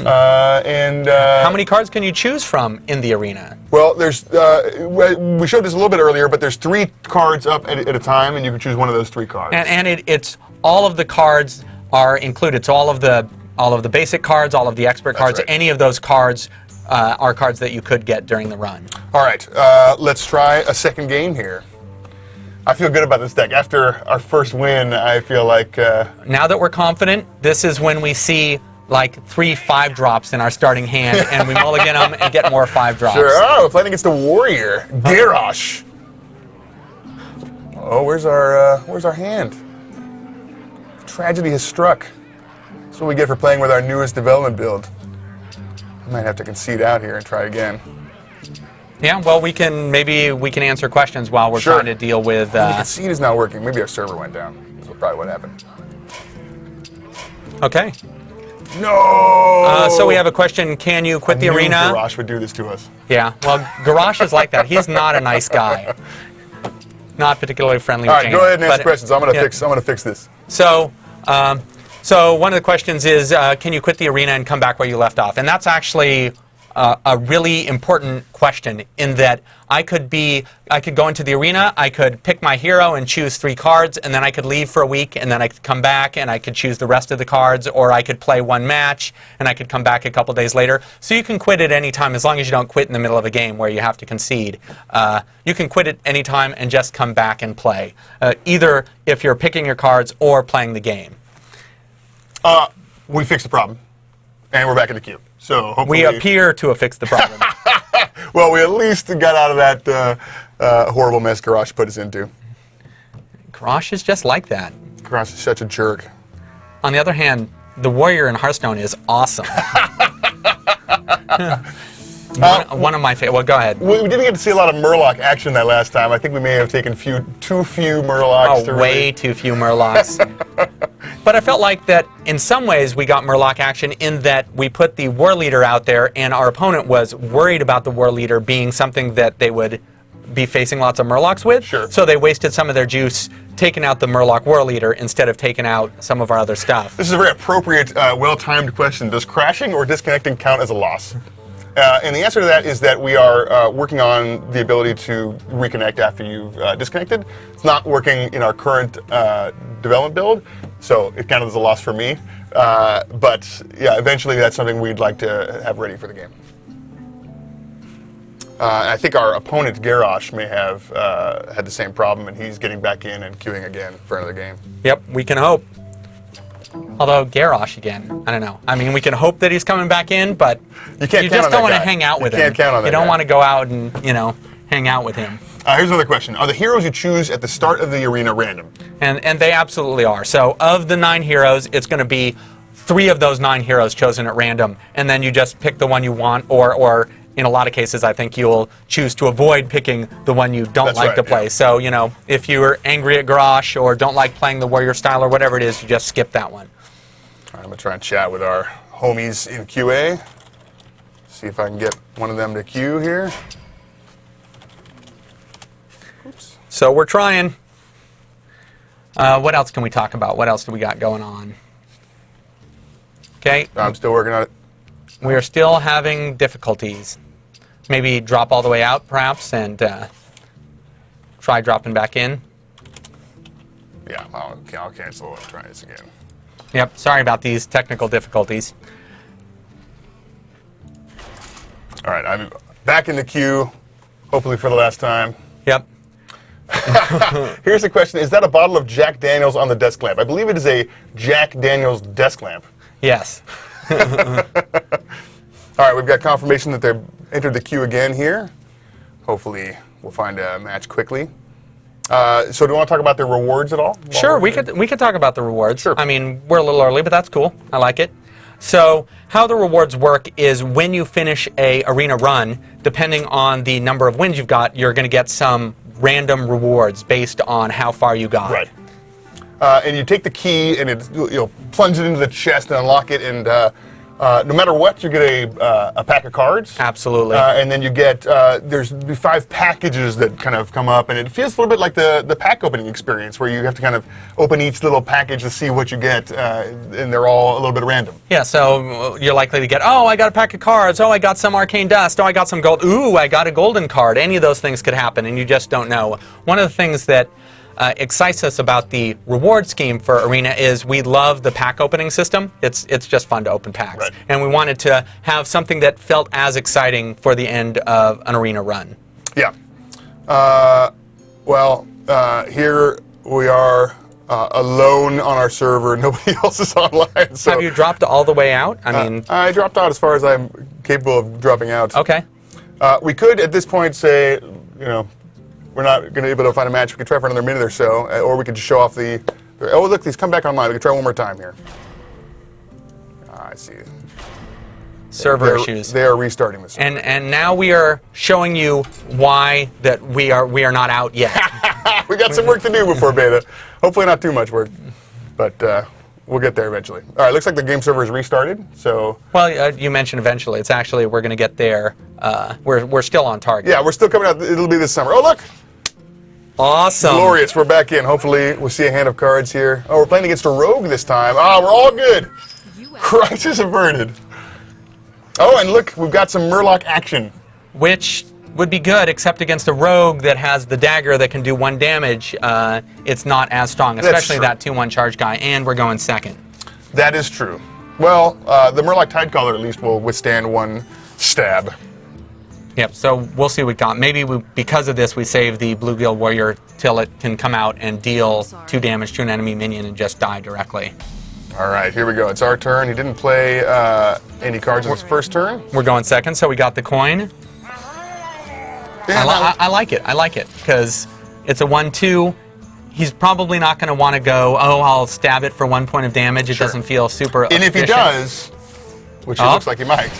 How many cards can you choose from in the arena? Well, there's we showed this a little bit earlier, but there's 3 cards up at a time, and you can choose one of those 3 cards. And it's all of the cards are included. So all of the basic cards, all of the expert cards, right. any of those cards are cards that you could get during the run. All right, let's try a second game here. I feel good about this deck. After our first win, I feel like... Now that we're confident, this is when we see like 3 5-drops in our starting hand, and we mulligan them and get more 5-drops. Sure. Oh, we're playing against a warrior, Garrosh. Oh, where's our hand? Tragedy has struck. That's what we get for playing with our newest development build. I might have to concede out here and try again. Yeah, well, maybe we can answer questions while we're trying to deal with... The concede is not working. Maybe our server went down. That's probably what happened. Okay. No! So we have a question, can you quit the arena? Garrosh would do this to us. Yeah, well, Garrosh is like that. He's not a nice guy. Not particularly friendly. All right, go ahead and answer questions. I'm gonna fix this. So, so one of the questions is, can you quit the arena and come back where you left off? And that's actually a really important question, in that I could go into the arena, I could pick my hero and choose 3 cards, and then I could leave for a week, and then I could come back and I could choose the rest of the cards, or I could play 1 match and I could come back a couple days later. So you can quit at any time, as long as you don't quit in the middle of a game where you have to concede. You can quit at any time and just come back and play, either if you're picking your cards or playing the game. We fixed the problem, and we're back in the queue. So hopefully... We appear to have fixed the problem. Well, we at least got out of that horrible mess Garrosh put us into. Garrosh is just like that. Garrosh is such a jerk. On the other hand, the warrior in Hearthstone is awesome. One of my favorite. Well, go ahead. We didn't get to see a lot of Murloc action that last time. I think we may have taken too few Murlocs. Oh, way too few Murlocs. But I felt like that in some ways we got Murloc action, in that we put the war leader out there, and our opponent was worried about the war leader being something that they would be facing lots of Murlocs with. Sure. So they wasted some of their juice taking out the Murloc war leader instead of taking out some of our other stuff. This is a very appropriate, well-timed question. Does crashing or disconnecting count as a loss? And the answer to that is that we are working on the ability to reconnect after you've disconnected. It's not working in our current development build, so it counted as a loss for me. But yeah, eventually that's something we'd like to have ready for the game. I think our opponent, Garrosh, may have had the same problem, and he's getting back in and queuing again for another game. Yep, we can hope. Although Garrosh again, I don't know. I mean, we can hope that he's coming back in, but you just don't want to hang out with him. You can't count on that. You don't want to go out and, hang out with him. Here's another question. Are the heroes you choose at the start of the arena random? And they absolutely are. So of the 9 heroes, it's going to be 3 of those 9 heroes chosen at random, and then you just pick the one you want, or in a lot of cases, I think you'll choose to avoid picking the one you don't like to play. Yeah. So, if you're angry at Garrosh or don't like playing the warrior style or whatever it is, you just skip that one. All right, I'm going to try and chat with our homies in QA. See if I can get one of them to queue here. Oops. So we're trying. What else can we talk about? What else do we got going on? Okay. I'm still working on it. We are still having difficulties. Maybe drop all the way out, perhaps, and try dropping back in. Yeah, I'll cancel and try this again. Yep, sorry about these technical difficulties. All right, I'm back in the queue, hopefully for the last time. Yep. Here's the question. Is that a bottle of Jack Daniels on the desk lamp? I believe it is a Jack Daniels desk lamp. Yes. All right, we've got confirmation that they've entered the queue again here. Hopefully, we'll find a match quickly. So do you want to talk about the rewards at all? Sure, we could talk about the rewards. Sure. I mean, we're a little early, but that's cool. I like it. So how the rewards work is when you finish a arena run, depending on the number of wins you've got, you're going to get some random rewards based on how far you got. Right. And you take the key and you'll plunge it into the chest and unlock it, and no matter what, you get a pack of cards. Absolutely. And then you get, there's 5 packages that kind of come up, and it feels a little bit like the pack opening experience, where you have to kind of open each little package to see what you get, and they're all a little bit random. Yeah, so you're likely to get, oh, I got a pack of cards, oh, I got some arcane dust, oh, I got some gold, ooh, I got a golden card. Any of those things could happen, and you just don't know. One of the things that excites us about the reward scheme for Arena is we love the pack opening system. It's just fun to open packs. Right. And we wanted to have something that felt as exciting for the end of an Arena run. Yeah. Here we are alone on our server. Nobody else is online. So Have you dropped all the way out? I mean, I dropped out as far as I'm capable of dropping out. okay. We could, at this point, say, we're not going to be able to find a match. We could try for another minute or so, or we could just show off the. Oh, look, these come back online. We could try one more time here. I see. Server issues. They are restarting this. And now we are showing you why that we are not out yet. We got some work to do before beta. Hopefully not too much work, but we'll get there eventually. All right, looks like the game server is restarted. So. Well, you mentioned eventually. It's actually we're going to get there. We're still on target. Yeah, we're still coming out. It'll be this summer. Oh, look. Awesome. Glorious. We're back in. Hopefully we'll see a hand of cards here. Oh, we're playing against a rogue this time. Ah, we're all good. Crisis averted. Oh, and look, we've got some Murloc action. Which would be good, except against a rogue that has the dagger that can do 1 damage. It's not as strong, especially that 2/1 charge guy. And we're going second. That is true. Well, the Murloc Tidecaller at least will withstand 1 stab. Yep, so we'll see what we got. Maybe because of this, we save the Bluegill Warrior till it can come out and deal 2 damage to an enemy minion and just die directly. All right, here we go. It's our turn. He didn't play any cards in his first turn. We're going second, so we got the coin. I like it. I like it, because it's a 1/2. He's probably not going to want to go, oh, I'll stab it for 1 point of damage. It doesn't feel super efficient. And if he does, which it looks like he might,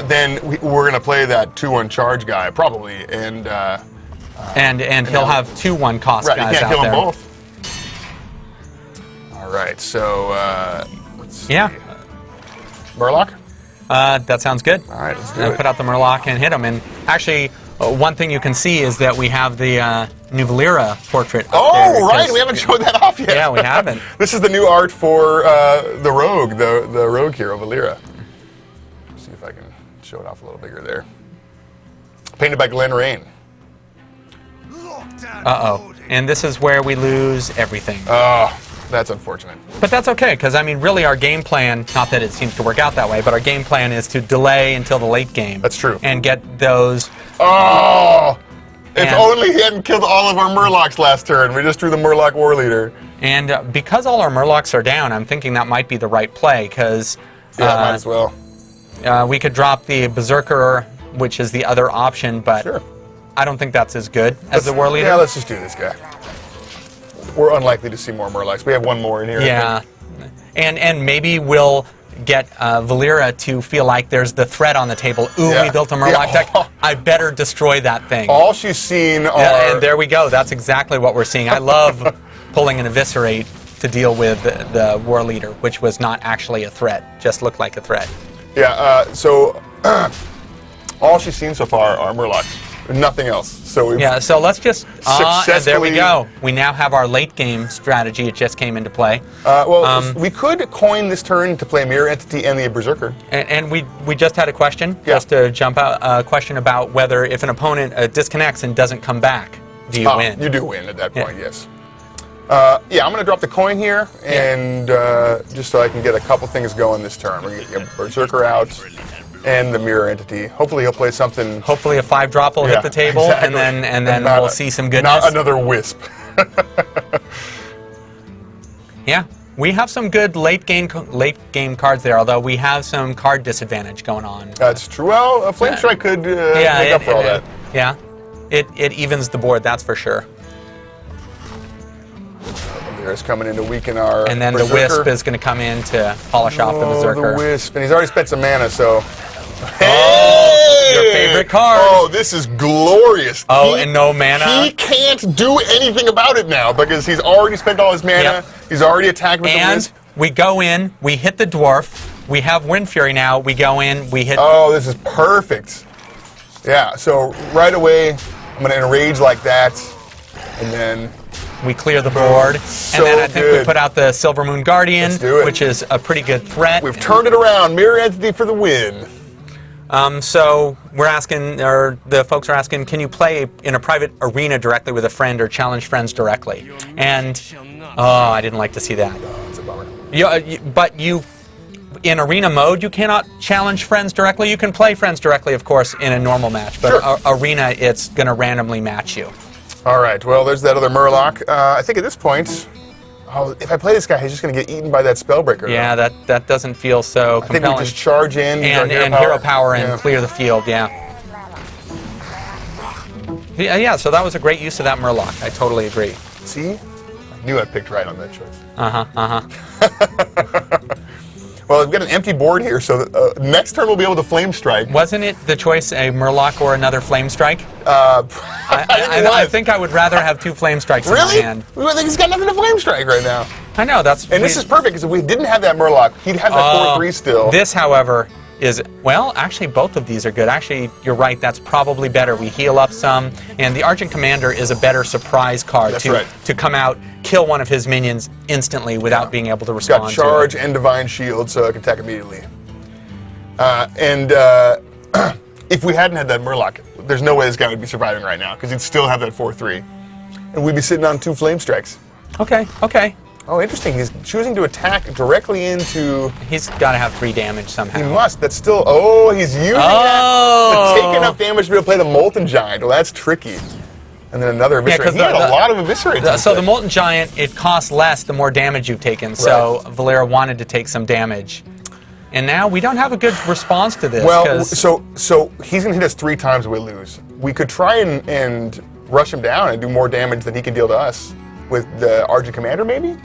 then we're going to play that 2/1 charge guy, probably, and he'll have 2/1 cost guys out there. Right, you can't kill them both. All right, so let's see. Yeah. Murloc? That sounds good. All right, let's do it. Put out the Murloc and hit him. And actually, one thing you can see is that we have the new Valera portrait up there. Oh, right, we haven't showed that off yet. Yeah, we haven't. This is the new art for the rogue, the rogue hero, Valera. Let's see if I can show it off a little bigger there. Painted by Glenn Rain. Uh-oh. And this is where we lose everything. Oh, that's unfortunate. But that's okay, because, I mean, really our game plan, not that it seems to work out that way, but our game plan is to delay until the late game. That's true. And get those... Oh! If only he hadn't killed all of our Murlocs last turn. We just drew the Murloc War Leader. And because all our Murlocs are down, I'm thinking that might be the right play, because... Yeah, might as well. We could drop the Berserker, which is the other option, but Sure. I don't think that's as good as the War Leader. Yeah, let's just do this guy. We're unlikely to see more Murlocs. We have 1 more in here. Yeah. And maybe we'll get Valera to feel like there's the threat on the table. Ooh, we built a Murloc deck. I better destroy that thing. All she's seen are... Yeah, and there we go. That's exactly what we're seeing. I love pulling an Eviscerate to deal with the War Leader, which was not actually a threat, just looked like a threat. Yeah, so all she's seen so far are Murlocs. Nothing else. So so let's just successfully... and there we go. We now have our late game strategy. It just came into play. We could coin this turn to play Mirror Entity and the Berserker. And we just had a question, just to jump out, a question about whether if an opponent disconnects and doesn't come back, do you win? You do win at that point, yes. Yeah, I'm going to drop the coin here, and just so I can get a couple things going this turn. We're going to get Berserker out and the Mirror Entity. Hopefully he'll play something... Hopefully a 5-drop will hit the table, exactly. and then we'll see some goodness. Not another Wisp. Yeah, we have some good late game cards there, although we have some card disadvantage going on. That's true. Well, a Flame Strike could make up for all that. Yeah, it evens the board, that's for sure. There's coming in to weaken our And then Berserker. the Wisp is going to come in to polish off the Berserker. The Wisp. And he's already spent some mana, so... Oh, your favorite card. Oh, this is glorious. Oh, and no mana? He can't do anything about it now because he's already spent all his mana. Yep. He's already attacked with the And Wisp. we go in, we hit the Dwarf, we have Wind Fury now. We go in, we hit... Oh, this is perfect. Yeah, so right away, I'm going to enrage like that, and then... We clear the board, So and then I think we good. put out the Silver Moon Guardian, Let's do it. which is a pretty good threat. We've turned it around. Mirror Entity for the win. So we're asking, or the folks are asking, can you play in a private arena directly with a friend or challenge friends directly? And, oh, I didn't like to see that. That's a bummer. But in arena mode, you cannot challenge friends directly. You can play friends directly, of course, in a normal match, but Sure. arena, it's going to randomly match you. All right, well, there's that other Murloc. I think at this point, if I play this guy, he's just going to get eaten by that Spellbreaker. Yeah, that doesn't feel so I think compelling. we just charge in, use our and hero power and Yeah. clear the field, yeah. Yeah, so that was a great use of that Murloc. I totally agree. See? I knew I picked right on that choice. Well, I've got an empty board here, so next turn we'll be able to Flame Strike. Wasn't it the choice a Murloc or another Flame Strike? I think I would rather have 2 Flame Strikes in my Really? hand. I think he's got nothing to Flame Strike right now. I know, that's... And this is perfect, because if we didn't have that Murloc, he'd have that 4/3 still. This, however, is... Well, actually, both of these are good. Actually, you're right, that's probably better. We heal up some, and the Argent Commander is a better surprise card That's right. to come out, kill one of his minions instantly without being able to respond Got to charge it. and Divine Shield, so I can attack immediately. If we hadn't had that Murloc, there's no way this guy would be surviving right now, because he'd still have that 4/3. And we'd be sitting on 2 Flame Strikes. Okay, okay. Oh, interesting. He's choosing to attack directly into... He's got to have 3 damage somehow. He must. That's still... Oh, he's using that to take enough damage to be able to play the Molten Giant. Well, that's tricky. And then another Eviscerate. 'cause He had a lot of Eviscerates. So the Molten Giant, it costs less the more damage you've taken. So Valera wanted to take some damage. And now we don't have a good response to this. Well, 'cause- so he's going to hit us 3 times and we lose. We could try and rush him down and do more damage than he can deal to us with the Argent Commander, maybe?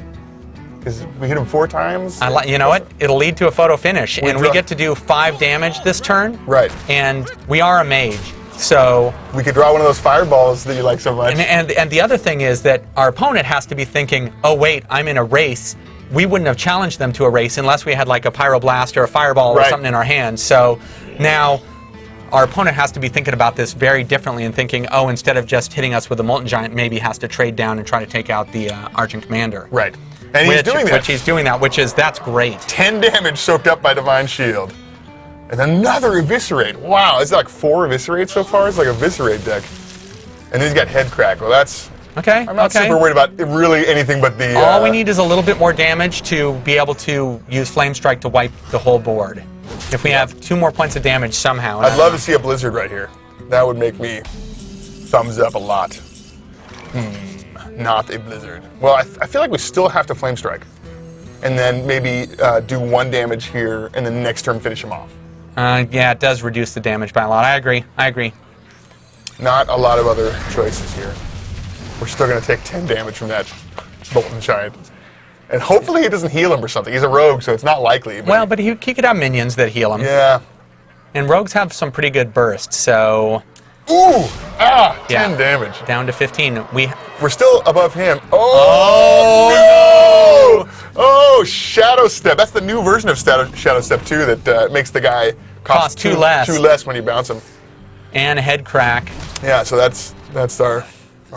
Because we hit him 4 times. you know what? It'll lead to a photo finish. And we draw- get to do 5 damage this turn. Right. And we are a mage. So... We could draw one of those fireballs that you like so much. And the other thing is that our opponent has to be thinking, oh wait, I'm in a race. We wouldn't have challenged them to a race unless we had like a Pyroblast or a Fireball or Right. something in our hands. So now our opponent has to be thinking about this very differently and thinking, oh, instead of just hitting us with a Molten Giant, maybe has to trade down and try to take out the Argent Commander. Right. And he's doing that. Which he's doing that, that's great. 10 damage soaked up by Divine Shield. And another Eviscerate. Wow, is it like 4 Eviscerates so far? It's like a Eviscerate deck. And then he's got Head Crack. Well, that's... Okay, I'm not okay. super worried about really anything but the... All we need is a little bit more damage to be able to use Flame Strike to wipe the whole board. If we have 2 more points of damage somehow. I'd love to see a Blizzard right here. That would make me thumbs up a lot. Not a Blizzard. Well, I feel like we still have to Flame Strike. And then maybe do 1 damage here, and then next turn finish him off. Yeah, it does reduce the damage by a lot. I agree. Not a lot of other choices here. We're still going to take 10 damage from that Molten Giant. And hopefully he doesn't heal him or something. He's a rogue, so it's not likely. Well, but he could have minions that heal him. Yeah. And rogues have some pretty good bursts, so... Ooh! Ah! Yeah. 10 damage. Down to 15. We're still above him. Oh, no! Oh, Shadow Step. That's the new version of Shadow Step 2 that makes the guy cost 2 less. 2 less when you bounce him. And a Head Crack. Yeah, so that's our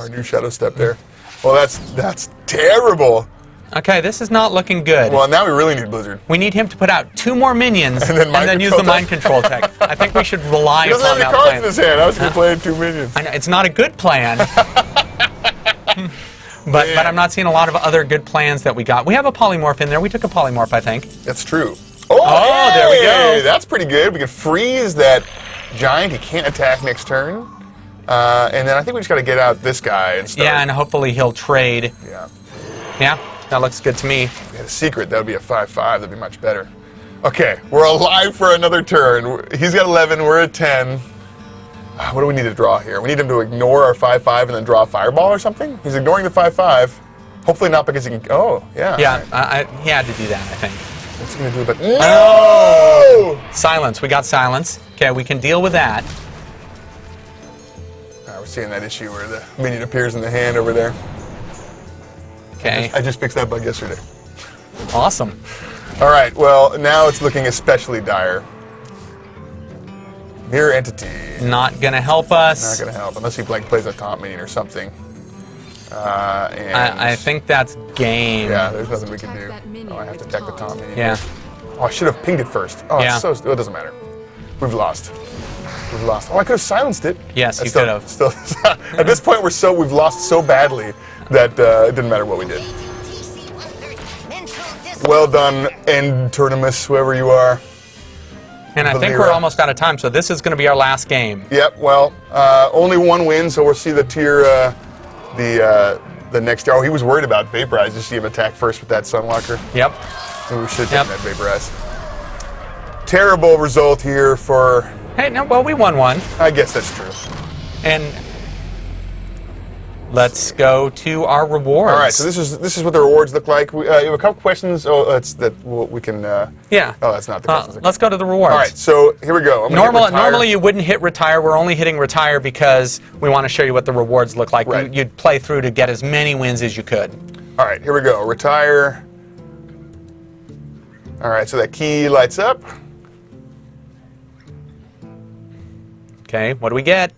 new Shadow Step there. Well, that's terrible. Okay, this is not looking good. Well, now we really need Blizzard. We need him to put out 2 more minions And then use the Mind Control tech. I think we should rely He doesn't upon have any that cards plan. in his hand. I was going to play 2 minions. I know, it's not a good plan. But I'm not seeing a lot of other good plans that we got. We have a Polymorph in there. We took a Polymorph, I think. That's true. Oh, Oh, there we hey, go. That's pretty good. We can freeze that Giant. He can't attack next turn. And then I think we just got to get out this guy and start. Yeah, and hopefully he'll trade. Yeah. Yeah, that looks good to me. If we had a secret, that would be a 5/5. That'd be much better. Okay, we're alive for another turn. He's got 11. We're at 10. What do we need to draw here? We need him to ignore our 5/5 and then draw a Fireball or something? He's ignoring the 5/5. Hopefully not because he can... Oh, yeah. Yeah, he had to do that, I think. What's he going to do about... No! Silence. We got silence. Okay, we can deal with that. We're seeing that issue where the minion appears in the hand over there. Okay. I just fixed that bug yesterday. Awesome. All right, well, now it's looking especially dire. Mirror entity. Not going to help us. Not going to help, unless he like plays a top minion or something. And I think that's game. yeah, there's nothing we can do. Oh, I have to attack the top minion. Yeah. Oh, I should have pinged it first. Oh, Yeah. it's so it doesn't matter. We've lost. We've lost. Oh, I could have silenced it. Yes, you Still- could have. Still, at this point, we've lost so badly that it didn't matter what we did. Well done, End Terminus, whoever you are. And I think Valera. we're almost out of time, so this is going to be our last game. Yep. Well, only one win, so we'll see the tier, the next. Oh, he was worried about Vaporize. Just see him attack first with that Sunwalker. Yep. So we should take Yep. that Vaporize. Terrible result here for. Hey, no, well, we won one. I guess that's true. And let's go to our rewards. All right. So this is what the rewards look like. We have a couple questions. Oh, that's that we can. Yeah. Oh, that's not the questions. Let's go to the rewards. All right. So here we go. I'm gonna hit retire. Normally you wouldn't hit retire. We're only hitting retire because we want to show you what the rewards look like. Right. You'd play through to get as many wins as you could. All right. Here we go. Retire. All right. So that key lights up. Okay, what do we get?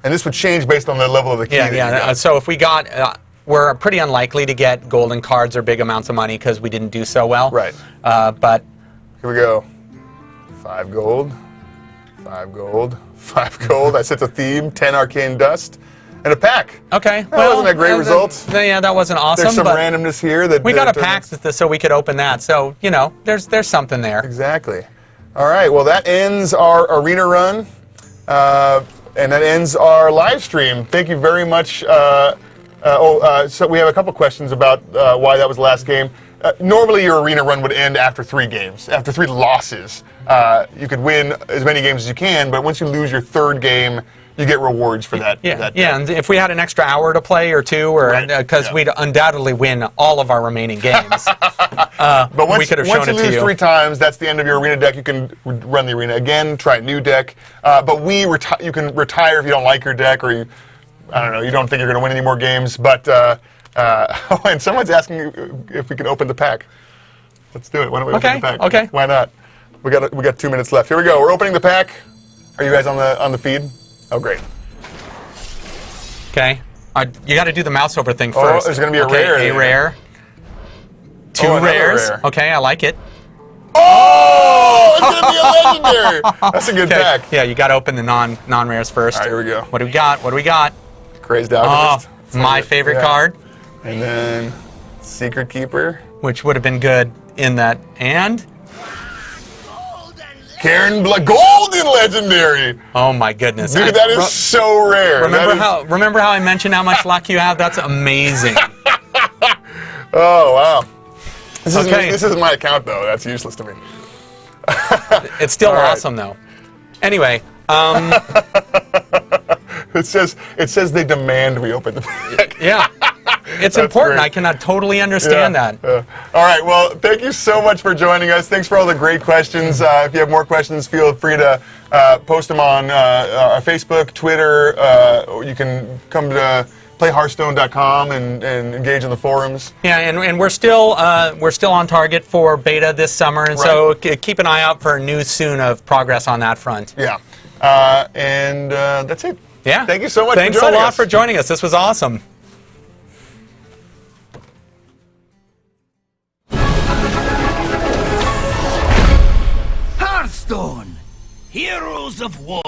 And this would change based on the level of the key. Yeah, that you yeah. got. So if we got, we're pretty unlikely to get golden cards or big amounts of money because we didn't do so well. Right. But Here we go. 5 gold. 5 gold. 5 gold. I set the theme. 10 arcane dust. And a pack. okay, wasn't a great result. Yeah, that wasn't awesome. There's some but randomness here. That we got a turns- pack so we could open that. So you know, there's something there. Exactly. All right. Well, that ends our arena run. And that ends our live stream. Thank you very much. So we have a couple questions about why that was the last game. Normally, your arena run would end after 3 games, after 3 losses. You could win as many games as you can, but once you lose your 3rd game, you get rewards for that. Yeah, that yeah. And if we had an extra hour to play or 2, or Right, because yeah. we'd undoubtedly win all of our remaining games. But once, we could have once shown you it to lose you. 3 times, that's the end of your arena deck. You can run the arena again, try a new deck. But you can retire if you don't like your deck, or I don't know, you don't think you're going to win any more games. But and someone's asking if we can open the pack. Let's do it. Why don't we open the pack? Okay. Why not? We got 2 minutes left. Here we go. We're opening the pack. Are you guys on the feed? Oh, great. Okay. You got to do the mouse over thing Oh, first. there's gonna be a okay, rare A there. rare. 2 Oh, another rares. rare. Okay, I like it. Oh, it's going to be a legendary. That's a good Okay. pack. Yeah, you got to open the non-rares first. All right, here we go. What do we got? What do we got? Crazed Oh, Alchemist. my favorite Yeah. card, And then Secret Keeper. which would have been good in that. And Karen Golden Legendary. oh my goodness, Dude, that is so rare. Remember That is- remember how I mentioned how much luck you have? That's amazing. Oh wow. Okay. This isn't my account though. That's useless to me. It's still All right. awesome though. Anyway, It says they demand we open the pack. yeah, it's important. great. I cannot totally understand that. All right. Well, thank you so much for joining us. Thanks for all the great questions. If you have more questions, feel free to post them on our Facebook, Twitter. Or you can come to playhearthstone.com and engage in the forums. Yeah, and we're still on target for beta this summer, and so keep an eye out for news soon of progress on that front. Yeah. And that's it. Yeah. Thank you so much Thanks for joining a lot us. for joining us. This was awesome. Hearthstone, Heroes of War.